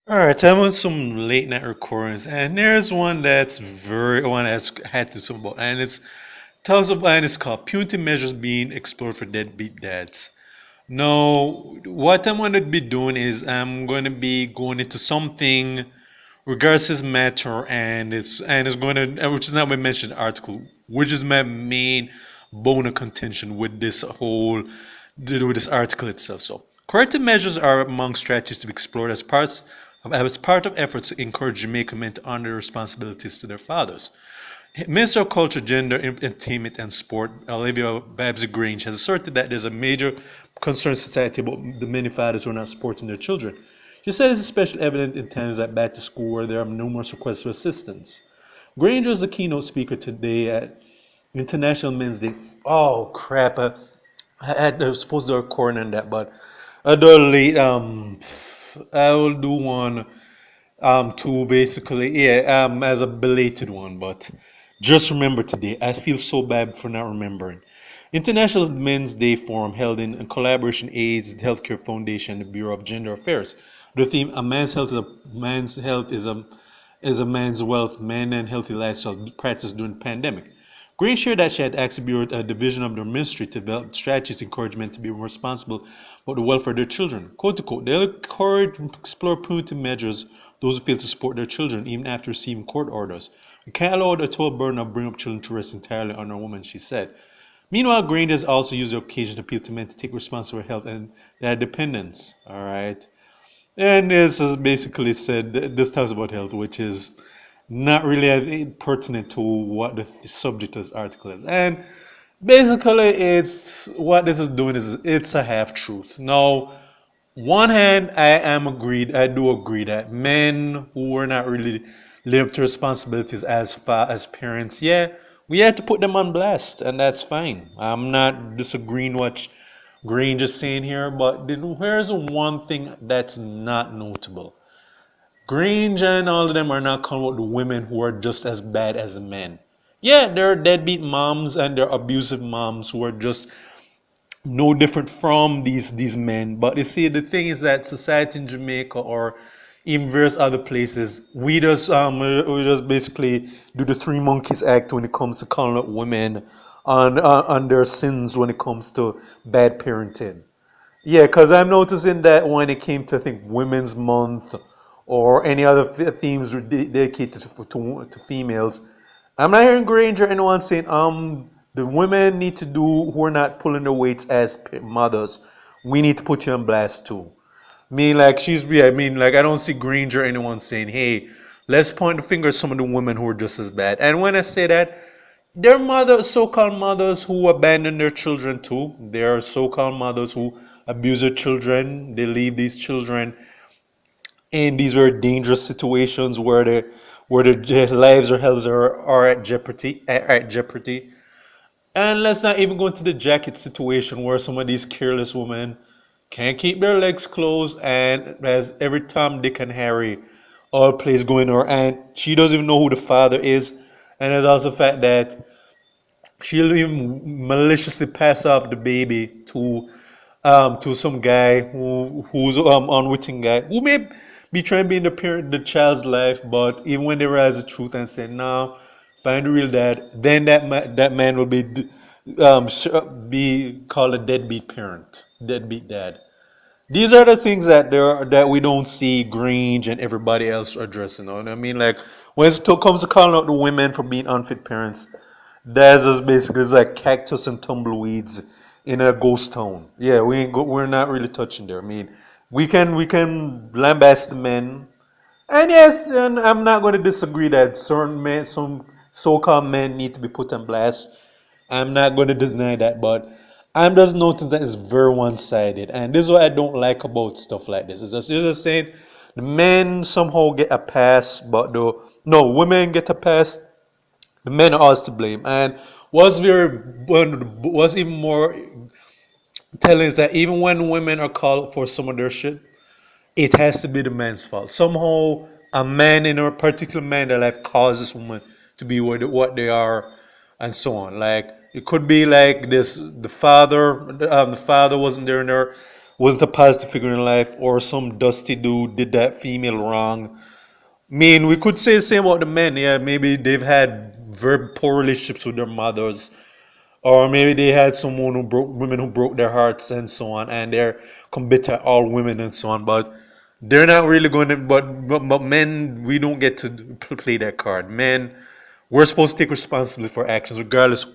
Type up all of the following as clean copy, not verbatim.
All right, I'm on some late night recordings, and there's one that's had to some about, and it's tells about, and it's called "Punitive Measures Being Explored for Deadbeat Dads." Now, what I'm going to be doing is I'm going to be going into something regards this matter, and it's going to, which is not been mentioned in the article, which is my main bone of contention with this article itself. So, corrective measures are among strategies to be explored as part of efforts to encourage Jamaican men to honor their responsibilities to their fathers. Minister of Culture, Gender, Entertainment and Sport, Olivia Babsy-Grange, has asserted that there's a major concern in society about the many fathers who are not supporting their children. She said it's especially evident in times like back to school where there are numerous requests for assistance. Granger is the keynote speaker today at International Men's Day. Oh crap! I was supposed to do a recording on that, but I do it late. I will do one to basically, yeah, as a belated one, but just remember today. I feel so bad for not remembering. International Men's Day Forum held in collaboration AIDS Healthcare Foundation and the Bureau of Gender Affairs. The theme: a man's health is a man's wealth, man and healthy lifestyle practice during the pandemic. Green shared that she had asked the Bureau, a division of their ministry, to develop strategies to encourage men to be more responsible about the welfare of their children. Quote to quote, they'll encourage and explore punitive measures those who fail to support their children, even after receiving court orders. We can't allow the total burden of bringing up children to rest entirely on our women, she said. Meanwhile, Granger has also used the occasion to appeal to men to take responsibility for health and their dependents. All right. And this is basically said, this talks about health, which is not really pertinent to what the subject of this article is. And basically, it's what this is doing is it's a half truth. Now, one hand, I do agree that men who are not really live up to responsibilities as far as parents, yeah, we have to put them on blast, and that's fine. I'm not disagreeing what Green just saying here, but here's one thing that's not notable. Grange and all of them are not calling out the women who are just as bad as the men. Yeah, there are deadbeat moms and there are abusive moms who are just no different from these men. But you see, the thing is that society in Jamaica or in various other places, we just basically do the Three Monkeys Act when it comes to calling out women on their sins when it comes to bad parenting. Yeah, because I'm noticing that when it came to, I think, Women's Month or any other themes dedicated to females, I'm not hearing Granger or anyone saying, the women need to do who are not pulling their weights as mothers. We need to put you on blast too. I don't see Granger or anyone saying, hey, let's point the finger at some of the women who are just as bad. And when I say that, there are so-called mothers who abandon their children too. There are so-called mothers who abuse their children. They leave these children in these very dangerous situations where their lives or health are at jeopardy. And let's not even go into the jacket situation where some of these careless women can't keep their legs closed, and as every Tom, Dick, and Harry all plays going on, and she doesn't even know who the father is. And there's also the fact that she'll even maliciously pass off the baby to some guy who's unwitting guy who may be trying to be in the child's life, but even when they realize the truth and say no, find the real dad, then that man will be called a deadbeat parent, deadbeat dad. These are the things that we don't see Grange and everybody else addressing. You know what I mean? Like when it comes to calling out the women for being unfit parents, that's just basically it's like cactus and tumbleweeds in a ghost town. Yeah, we're not really touching there. I mean, we can lambast the men, and yes, and I'm not going to disagree that certain men, some so-called men, need to be put on blast. I'm not going to deny that, but I'm just noticing that it's very one-sided, and this is what I don't like about stuff like this. It's just saying the men somehow get a pass, but the no women get a pass, the men are us to blame. And what's even more telling is that even when women are called for some of their shit, it has to be the man's fault. Somehow, a man in a particular man in their life causes women to be what they are, and so on. Like it could be like this: the father wasn't there in her. wasn't a positive figure in life, or some dusty dude did that female wrong. I mean, we could say the same about the men. Yeah, maybe they've had very poor relationships with their mothers, or maybe they had someone who broke women who broke their hearts and so on, and they're bitter at all women and so on. But they're not really going to. But men, we don't get to play that card. Men, we're supposed to take responsibility for actions, regardless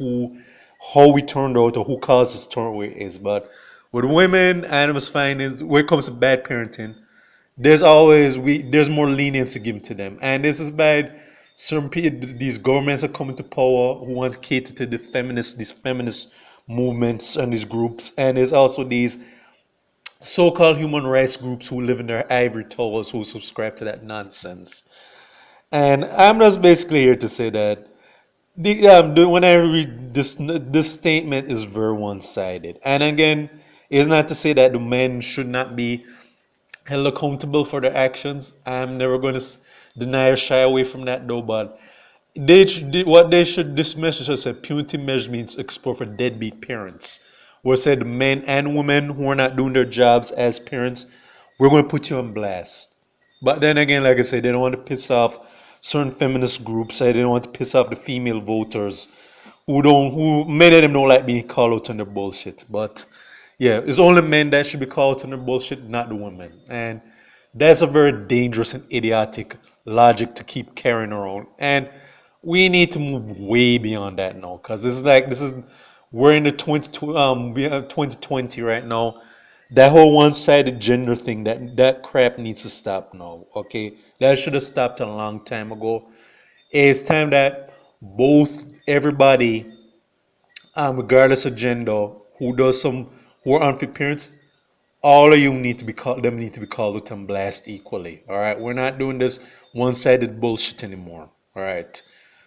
how we turned out or who caused us to turn where it is. But with women, and it was fine. Is when it comes to bad parenting, there's more leniency given to them, and this is bad. Certain people, these governments are coming to power who want to cater to these feminist movements and these groups, and there's also these so-called human rights groups who live in their ivory towers who subscribe to that nonsense. And I'm just basically here to say that when I read this statement is very one-sided. And again, it's not to say that the men should not be held accountable for their actions. I'm never going to deny or shy away from that though, but what they should, this message should say punitive measures means explore for deadbeat parents. Where said men and women who are not doing their jobs as parents, we're going to put you on blast. But then again, like I said, they don't want to piss off certain feminist groups. They don't want to piss off the female voters who many of them don't like being called out on their bullshit. But yeah, it's only men that should be called out on their bullshit, not the women. And that's a very dangerous and idiotic logic to keep carrying around. And we need to move way beyond that now, because we're in the 2020 right now. That whole one-sided gender thing, that crap needs to stop now. Okay, that should have stopped a long time ago. It's time that both everybody, regardless of gender, who are unfit parents, all of you need to be called out and blast equally. All right, we're not doing this one-sided bullshit anymore. All right.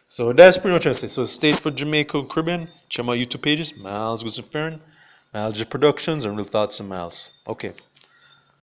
So that's pretty much it. So stage for Jamaica Caribbean. Check my YouTube pages, Miles Guzman Farron, Miles Productions, and Real Thoughts and Miles. Okay.